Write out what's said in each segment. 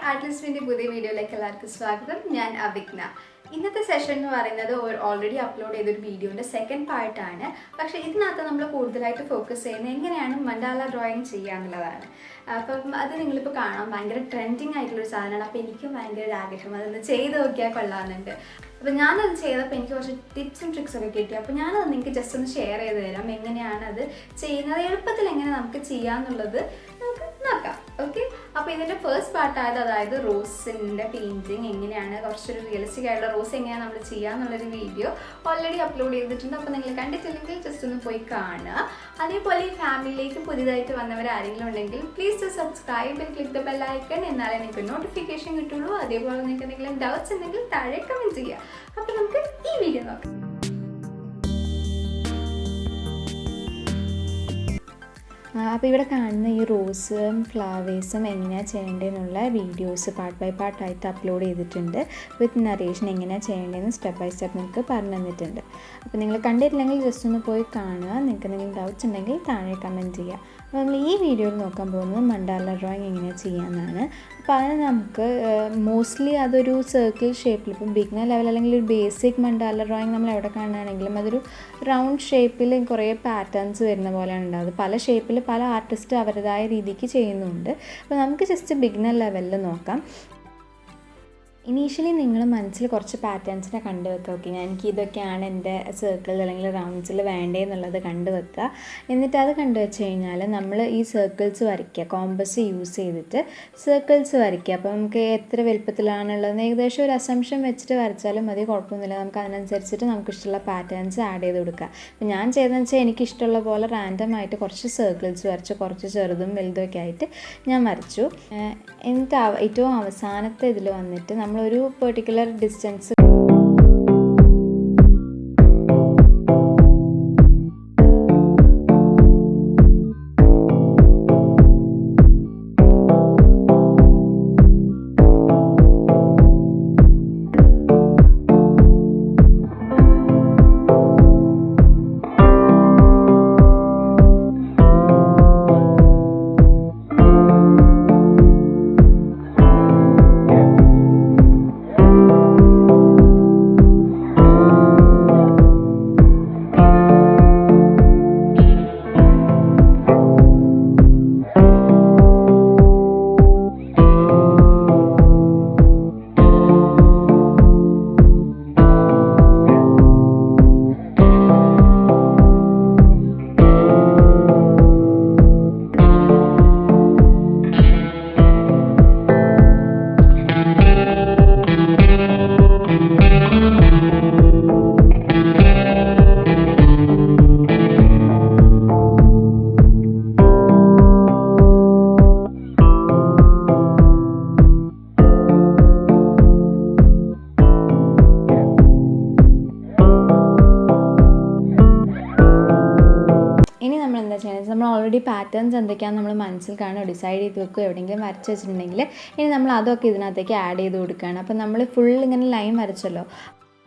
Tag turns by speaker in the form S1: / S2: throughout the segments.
S1: ആർട്ടിസ്റ്റിന്റെ പുതിയ വീഡിയോയിലേക്ക് എല്ലാവർക്കും സ്വാഗതം. ഞാൻ അവിഗ്ന. ഇന്നത്തെ സെഷൻ എന്ന് പറയുന്നത് ഓൾറെഡി അപ്ലോഡ് ചെയ്തൊരു വീഡിയോൻ്റെ സെക്കൻഡ് പാർട്ടാണ്. പക്ഷേ ഇതിനകത്ത് നമ്മൾ കൂടുതലായിട്ട് ഫോക്കസ് ചെയ്യുന്നത് എങ്ങനെയാണ് മണ്ടാല ഡ്രോയിങ് ചെയ്യുക എന്നുള്ളതാണ്. അപ്പം അത് നിങ്ങളിപ്പോൾ കാണാം, ഭയങ്കര ട്രെൻഡിങ് ആയിട്ടുള്ളൊരു സാധനമാണ്. അപ്പോൾ എനിക്കും ഭയങ്കര ആഗ്രഹം അതൊന്ന് ചെയ്ത് നോക്കിയാൽ കൊള്ളാമെന്നുണ്ട്. അപ്പോൾ ഞാനത് ചെയ്തപ്പോൾ എനിക്ക് കുറച്ച് ടിപ്സും ട്രിക്സൊക്കെ കിട്ടി. അപ്പോൾ ഞാനത് നിങ്ങൾക്ക് ജസ്റ്റ് ഒന്ന് ഷെയർ ചെയ്ത് തരാം, എങ്ങനെയാണ് അത് ചെയ്യുന്നത്, എളുപ്പത്തിൽ എങ്ങനെ നമുക്ക് ചെയ്യാമെന്നുള്ളത് നമുക്ക് നോക്കാം. ഓക്കെ, അപ്പോൾ ഇതിൻ്റെ ഫസ്റ്റ് പാർട്ടായത് അതായത് റോസിൻ്റെ പെയിൻറ്റിങ് എങ്ങനെയാണ്, കുറച്ചൊരു റിയലിസ്റ്റിക് ആയിട്ടുള്ള റോസ് എങ്ങനെയാണ് നമ്മൾ ചെയ്യുക എന്നുള്ളൊരു വീഡിയോ ഓൾറെഡി അപ്ലോഡ് ചെയ്തിട്ടുണ്ട്. അപ്പോൾ നിങ്ങൾ കണ്ടിട്ടില്ലെങ്കിൽ ജസ്റ്റ് ഒന്ന് പോയി കാണുക. അതേപോലെ ഈ ഫാമിലിയിലേക്ക് പുതിയതായിട്ട് വന്നവർ ആരെങ്കിലും ഉണ്ടെങ്കിൽ please to subscribe and click the bell icon. എന്നാലേ നിങ്ങൾക്ക് നോട്ടിഫിക്കേഷൻ കിട്ടുള്ളൂ. അതേപോലെ നിങ്ങൾക്ക് എന്തെങ്കിലും ഡൗട്ട്സ് ഉണ്ടെങ്കിൽ താഴെ കമൻറ്റ് ചെയ്യുക. അപ്പോൾ നമുക്ക് ഈ വീഡിയോ നോക്കാം. അപ്പോൾ ഇവിടെ കാണുന്ന ഈ റോസും ഫ്ലവേഴ്സും എങ്ങനെയാണ് ചെയ്യേണ്ടതെന്നുള്ള വീഡിയോസ് പാർട്ട് ബൈ പാർട്ടായിട്ട് അപ്ലോഡ് ചെയ്തിട്ടുണ്ട്. വിത്ത് നറേഷൻ എങ്ങനെയാണ് ചെയ്യേണ്ടതെന്ന് സ്റ്റെപ്പ് ബൈ സ്റ്റെപ്പ് നിങ്ങൾക്ക് പറഞ്ഞു തന്നിട്ടുണ്ട്. അപ്പോൾ നിങ്ങൾ കണ്ടിട്ടില്ലെങ്കിൽ ജസ്റ്റ് ഒന്ന് പോയി കാണുക. നിങ്ങൾക്ക് എന്തെങ്കിലും ഡൗട്ട്സ് ഉണ്ടെങ്കിൽ താഴെ കമൻറ്റ് ചെയ്യുക. അപ്പോൾ നമ്മൾ ഈ വീഡിയോയിൽ നോക്കാൻ പോകുന്നത് മണ്ടാല ഡ്രോയിങ് എങ്ങനെയാണ് ചെയ്യാമെന്നാണ്. അപ്പോൾ അതിന് നമുക്ക് മോസ്റ്റ്ലി അതൊരു സർക്കിൾ ഷേപ്പിൽ, ഇപ്പം ബിഗിനർ ലെവൽ അല്ലെങ്കിൽ ഒരു ബേസിക് മണ്ടാല ഡ്രോയിങ് നമ്മൾ എവിടെ കാണുകയാണെങ്കിലും അതൊരു റൗണ്ട് ഷേപ്പിൽ കുറേ പാറ്റേൺസ് വരുന്ന പോലെയാണ് ഉണ്ടാകുന്നത്. പല ഷേപ്പിൽ പല ആർട്ടിസ്റ്റ് അവരുടേതായ രീതിക്ക് ചെയ്യുന്നുണ്ട്. അപ്പോൾ നമുക്ക് ജസ്റ്റ് ബിഗിനർ ലെവലിൽ നോക്കാം. ഇനീഷ്യലി നിങ്ങൾ മനസ്സിൽ കുറച്ച് പാറ്റേൺസിനെ കണ്ടുവെക്കുക. ഓക്കെ, എനിക്ക് ഇതൊക്കെയാണ് എൻ്റെ സർക്കിൾ അല്ലെങ്കിൽ റൗണ്ട്സിൽ വേണ്ടതെന്നുള്ളത് കണ്ടുവെക്കുക. എന്നിട്ട് അത് കണ്ടുവെച്ച് കഴിഞ്ഞാൽ നമ്മൾ ഈ സർക്കിൾസ് വരയ്ക്കുക, കോമ്പസ് യൂസ് ചെയ്തിട്ട് സർക്കിൾസ് വരയ്ക്കുക. അപ്പോൾ നമുക്ക് എത്ര വലുപ്പത്തിലാണുള്ളത് ഏകദേശം ഒരു അസംഷൻ വെച്ചിട്ട് വരച്ചാലും മതി, കുഴപ്പമൊന്നുമില്ല. നമുക്ക് അതിനനുസരിച്ചിട്ട് നമുക്കിഷ്ടമുള്ള പാറ്റേൺസ് ആഡ് ചെയ്ത് കൊടുക്കുക. അപ്പോൾ ഞാൻ ചെയ്തതെന്ന് വെച്ചാൽ എനിക്കിഷ്ടമുള്ള പോലെ റാൻഡമായിട്ട് കുറച്ച് സർക്കിൾസ് വരച്ചു, കുറച്ച് ചെറുതും വലുതും ഒക്കെ ആയിട്ട് ഞാൻ വരച്ചു. എന്നിട്ട് ഏറ്റവും അവസാനത്തെ ഇതിൽ വന്നിട്ട് നമ്മളൊരു പെർട്ടിക്കുലർ ഡിസ്റ്റൻസ് നമ്മൾ ഓൾറെഡി പാറ്റേൺസ് എന്തൊക്കെയാണെന്ന് നമ്മൾ മനസ്സിൽ കാണുക, ഡിസൈഡ് ചെയ്ത് വെക്കുക, എവിടെയെങ്കിലും വരച്ച് വെച്ചിട്ടുണ്ടെങ്കിൽ ഇനി നമ്മൾ അതൊക്കെ ഇതിനകത്തേക്ക് ആഡ് ചെയ്ത് കൊടുക്കുകയാണ്. അപ്പോൾ നമ്മൾ ഫുൾ ഇങ്ങനെ ലൈൻ വരച്ചല്ലോ,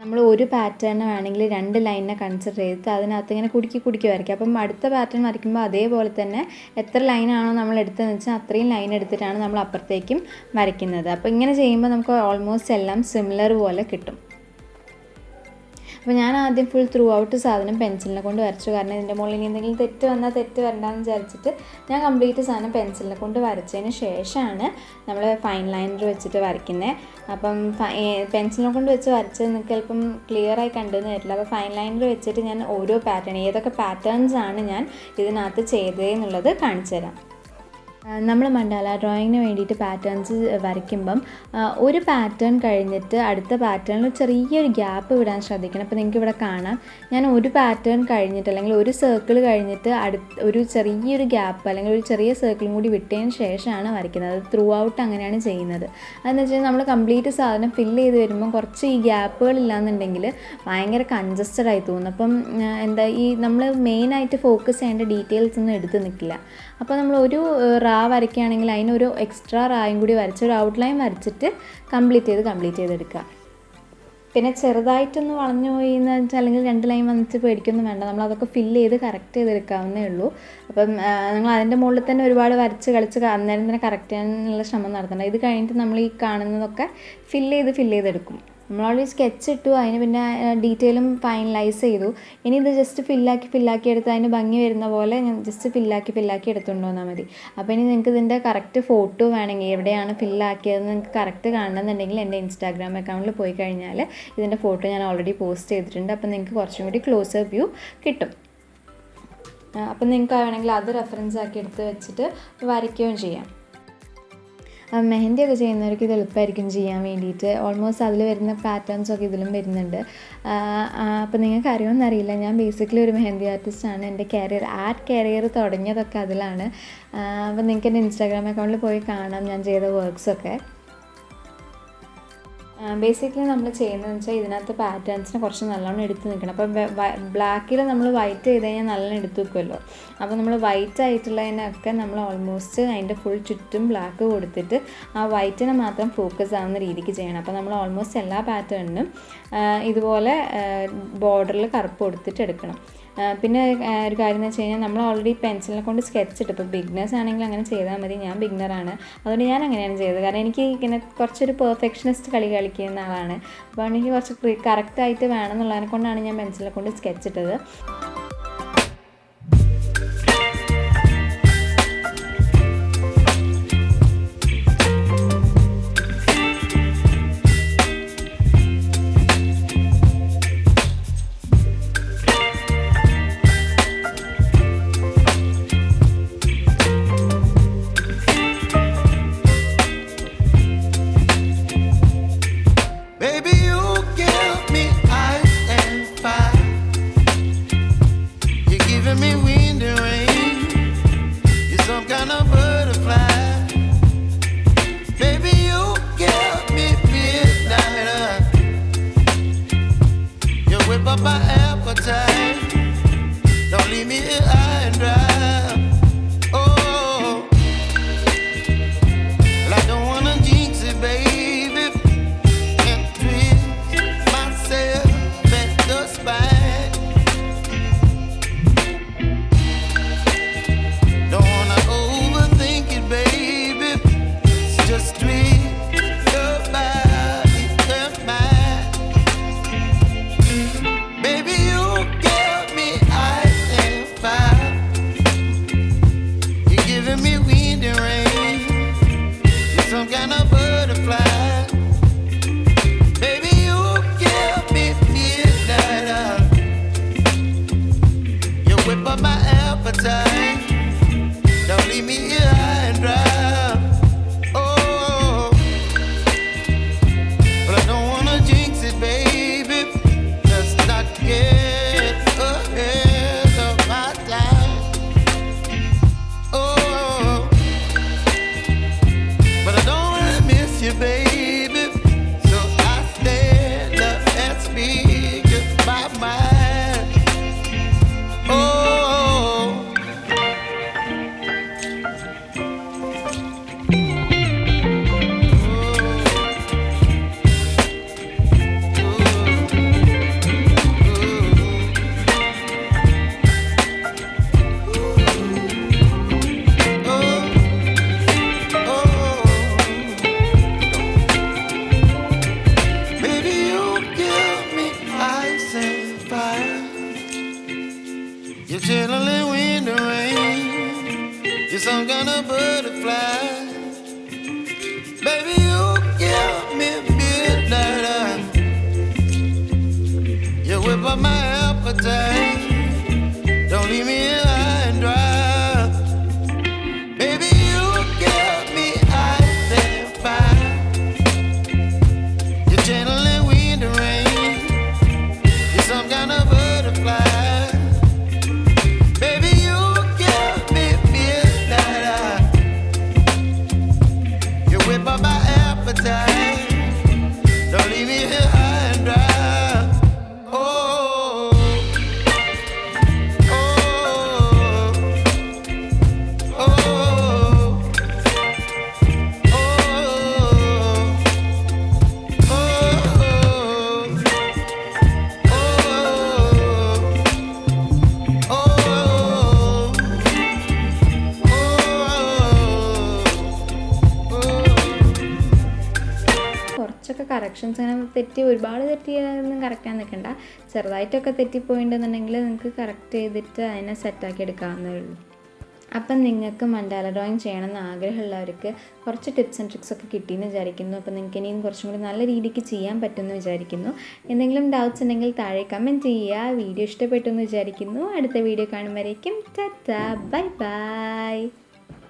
S1: നമ്മൾ ഒരു പാറ്റേൺ വേണമെങ്കിൽ 2 ലൈനിനെ കൺസിഡർ ചെയ്തിട്ട് അതിനകത്ത് ഇങ്ങനെ കുടുക്കി വരയ്ക്കുക. അപ്പം അടുത്ത പാറ്റേൺ വരയ്ക്കുമ്പോൾ അതേപോലെ തന്നെ എത്ര ലൈനാണോ നമ്മൾ എടുത്തതെന്ന് വെച്ചാൽ അത്രയും ലൈൻ എടുത്തിട്ടാണ് നമ്മൾ അപ്പുറത്തേക്കും വരയ്ക്കുന്നത്. അപ്പോൾ ഇങ്ങനെ ചെയ്യുമ്പോൾ നമുക്ക് ഓൾമോസ്റ്റ് എല്ലാം സിമിലർ പോലെ കിട്ടും. അപ്പോൾ ഞാൻ ആദ്യം ഫുൾ ത്രൂ ഔട്ട് സാധനം പെൻസിലിനെ കൊണ്ട് വരച്ചു. കാരണം ഇതിൻ്റെ മുകളിൽ ഇനി എന്തെങ്കിലും തെറ്റ് വന്നാൽ തെറ്റ് വരണ്ടാന്ന് വിചാരിച്ചിട്ട് ഞാൻ കംപ്ലീറ്റ് സാധനം പെൻസിലിനെ കൊണ്ട് വരച്ചതിന് ശേഷമാണ് നമ്മൾ ഫൈൻ ലൈനർ വെച്ചിട്ട് വരയ്ക്കുന്നത്. അപ്പം പെൻസിലിനെ കൊണ്ട് വെച്ച് വരച്ചത് നിങ്ങൾക്ക് ചിലപ്പം ക്ലിയറായി കണ്ടെന്ന് വരില്ല. അപ്പോൾ ഫൈൻ ലൈനർ വെച്ചിട്ട് ഞാൻ ഓരോ പാറ്റേൺ, ഏതൊക്കെ പാറ്റേൺസാണ് ഞാൻ ഇതിനകത്ത് ചെയ്തതെന്നുള്ളത് കാണിച്ചു തരാം. നമ്മൾ മണ്ടാല ഡ്രോയിങ്ങിന് വേണ്ടിയിട്ട് പാറ്റേൺസ് വരയ്ക്കുമ്പം ഒരു പാറ്റേൺ കഴിഞ്ഞിട്ട് അടുത്ത പാറ്റേണിൽ ചെറിയൊരു ഗ്യാപ്പ് വിടാൻ ശ്രദ്ധിക്കണം. അപ്പോൾ നിങ്ങൾക്ക് ഇവിടെ കാണാം, ഞാൻ ഒരു പാറ്റേൺ കഴിഞ്ഞിട്ട് അല്ലെങ്കിൽ ഒരു സർക്കിൾ കഴിഞ്ഞിട്ട് ഒരു ചെറിയൊരു ഗ്യാപ്പ് അല്ലെങ്കിൽ ഒരു ചെറിയ സർക്കിളും കൂടി വിട്ടതിന് ശേഷമാണ് വരയ്ക്കുന്നത്. ത്രൂ ഔട്ട് അങ്ങനെയാണ് ചെയ്യുന്നത്. അതെന്ന് വെച്ചാൽ നമ്മൾ കംപ്ലീറ്റ് സാധനം ഫില്ല് ചെയ്ത് വരുമ്പം കുറച്ച് ഈ ഗ്യാപ്പുകളില്ലാന്നുണ്ടെങ്കിൽ ഭയങ്കര കൺജസ്റ്റഡ് ആയി തോന്നും. അപ്പം ഈ നമ്മൾ മെയിനായിട്ട് ഫോക്കസ് ചെയ്യേണ്ട ഡീറ്റെയിൽസ് ഒന്നും എടുത്ത് നിൽക്കില്ല. അപ്പോൾ നമ്മൾ ഒരു വരയ്ക്കുകയാണെങ്കിൽ അതിനൊരു എക്സ്ട്രാ റായും കൂടി വരച്ച് ഒരു ഔട്ട്ലൈൻ വരച്ചിട്ട് കംപ്ലീറ്റ് ചെയ്തെടുക്കുക. പിന്നെ ചെറുതായിട്ടൊന്ന് വളഞ്ഞു പോയി എന്ന് വെച്ചാൽ അല്ലെങ്കിൽ 2 ലൈൻ വന്നിട്ട് പേടിക്കൊന്നും വേണ്ട, നമ്മളതൊക്കെ ഫില്ല് ചെയ്ത് കറക്റ്റ് ചെയ്തെടുക്കാവുന്നേ ഉള്ളൂ. അപ്പം നിങ്ങൾ അതിൻ്റെ മുകളിൽ തന്നെ ഒരുപാട് വരച്ച് കളിച്ച് അന്നേരം തന്നെ കറക്റ്റ് ചെയ്യാനുള്ള ശ്രമം നടത്തണം. ഇത് കഴിഞ്ഞിട്ട് നമ്മൾ ഈ കാണുന്നതൊക്കെ ഫില്ല് ചെയ്തെടുക്കും. നമ്മൾ ഓൾറെഡി സ്കെച്ച് ഇട്ടു, അതിന് പിന്നെ ഡീറ്റെയിലും ഫൈനലൈസ് ചെയ്തു. ഇനി ഇത് ജസ്റ്റ് ഫില്ലാക്കി എടുത്ത് അതിന് ഭംഗി വരുന്ന പോലെ ഞാൻ ജസ്റ്റ് ഫില്ലാക്കി എടുത്തുകൊണ്ട് വന്നാൽ മതി. അപ്പോൾ ഇനി നിങ്ങൾക്ക് ഇതിൻ്റെ കറക്റ്റ് ഫോട്ടോ വേണമെങ്കിൽ എവിടെയാണ് ഫില്ലാക്കിയതെന്ന് നിങ്ങൾക്ക് കറക്റ്റ് കാണണമെന്നുണ്ടെങ്കിൽ എൻ്റെ ഇൻസ്റ്റാഗ്രാം അക്കൗണ്ടിൽ പോയി കഴിഞ്ഞാൽ ഇതിൻ്റെ ഫോട്ടോ ഞാൻ ഓൾറെഡി പോസ്റ്റ് ചെയ്തിട്ടുണ്ട്. അപ്പോൾ നിങ്ങൾക്ക് കുറച്ചും കൂടി ക്ലോസർ വ്യൂ കിട്ടും. അപ്പം നിങ്ങൾക്ക് വേണമെങ്കിൽ അത് റെഫറൻസ് ആക്കി എടുത്ത് വെച്ചിട്ട് വരയ്ക്കുകയും ചെയ്യാം. മെഹന്തിയൊക്കെ ചെയ്യുന്നവർക്ക് ഇത് എളുപ്പമായിരിക്കും ചെയ്യാൻ വേണ്ടിയിട്ട്. ഓൾമോസ്റ്റ് അതിൽ വരുന്ന പാറ്റേൺസൊക്കെ ഇതിലും വരുന്നുണ്ട്. അപ്പോൾ നിങ്ങൾക്ക് അറിയുമെന്നറിയില്ല, ഞാൻ ബേസിക്കലി ഒരു മെഹന്തി ആർട്ടിസ്റ്റാണ്. എൻ്റെ ആർട്ട് കരിയർ തുടങ്ങിയതൊക്കെ അതിലാണ്. അപ്പോൾ നിങ്ങൾക്ക് എൻ്റെ ഇൻസ്റ്റാഗ്രാം അക്കൗണ്ടിൽ പോയി കാണാം ഞാൻ ചെയ്ത വർക്ക്സൊക്കെ. ബേസിക്കലി നമ്മൾ ചെയ്യുന്നതെന്ന് വെച്ചാൽ ഇതിനകത്ത് പാറ്റേൺസിനെ കുറച്ച് നല്ലോണം എടുത്ത് നിൽക്കണം. അപ്പോൾ ബ്ലാക്കിൽ നമ്മൾ വൈറ്റ് ചെയ്ത് കഴിഞ്ഞാൽ നല്ലോണം എടുത്ത് നിൽക്കുമല്ലോ. അപ്പോൾ നമ്മൾ വൈറ്റ് ആയിട്ടുള്ളതിനൊക്കെ നമ്മൾ ഓൾമോസ്റ്റ് അതിൻ്റെ ഫുൾ ചുറ്റും ബ്ലാക്ക് കൊടുത്തിട്ട് ആ വൈറ്റിനെ മാത്രം ഫോക്കസ് ആവുന്ന രീതിക്ക് ചെയ്യണം. അപ്പോൾ നമ്മൾ ഓൾമോസ്റ്റ് എല്ലാ പാറ്റേണിനും ഇതുപോലെ ബോർഡറിൽ കറുപ്പ് കൊടുത്തിട്ട് എടുക്കണം. പിന്നെ ഒരു കാര്യം എന്ന് വെച്ച് കഴിഞ്ഞാൽ നമ്മൾ ഓൾറെഡി പെൻസിലിനെ കൊണ്ട് സ്കെച്ച് ഇട്ട്, ഇപ്പോൾ ബിഗ്നേഴ്സ് ആണെങ്കിൽ അങ്ങനെ ചെയ്താൽ മതി. ഞാൻ ബിഗ്നറാണ്, അതുകൊണ്ട് ഞാൻ അങ്ങനെയാണ് ചെയ്തത്. കാരണം എനിക്ക് ഇങ്ങനെ കുറച്ചൊരു പെർഫെക്ഷനിസ്റ്റ് കളിക്കുന്ന ആളാണ്. അപ്പോൾ എനിക്ക് കുറച്ച് കറക്റ്റായിട്ട് വേണം എന്നുള്ളതിനെ കൊണ്ടാണ് ഞാൻ പെൻസിലിനെ കൊണ്ട് സ്കെച്ച് ഇട്ടത്. കുറച്ചൊക്കെ കറക്ഷൻസ് അങ്ങനെ തെറ്റി ഒരുപാട് തെറ്റിയൊന്നും കറക്റ്റാൻ നിൽക്കണ്ട. ചെറുതായിട്ടൊക്കെ തെറ്റിപ്പോയിട്ടുണ്ടെന്നുണ്ടെങ്കിൽ നിങ്ങൾക്ക് കറക്റ്റ് ചെയ്തിട്ട് അതിനെ സെറ്റാക്കി എടുക്കാവുന്നതേ ഉള്ളൂ. അപ്പം നിങ്ങൾക്ക് മണ്ടാല ഡ്രോയിങ് ചെയ്യണമെന്ന് ആഗ്രഹമുള്ളവർക്ക് കുറച്ച് ടിപ്സ് ആൻഡ് ട്രിക്സ് ഒക്കെ കിട്ടിയെന്ന് വിചാരിക്കുന്നു. അപ്പോൾ നിങ്ങൾക്ക് ഇനിയും കുറച്ചും കൂടി നല്ല രീതിക്ക് ചെയ്യാൻ പറ്റുമെന്ന് വിചാരിക്കുന്നു. എന്തെങ്കിലും ഡൗട്ട്സ് ഉണ്ടെങ്കിൽ താഴെ കമൻറ്റ് ചെയ്യുക. വീഡിയോ ഇഷ്ടപ്പെട്ടു എന്ന് വിചാരിക്കുന്നു. അടുത്ത വീഡിയോ കാണുമ്പോഴേക്കും ടാറ്റാ, ബൈ ബൈ.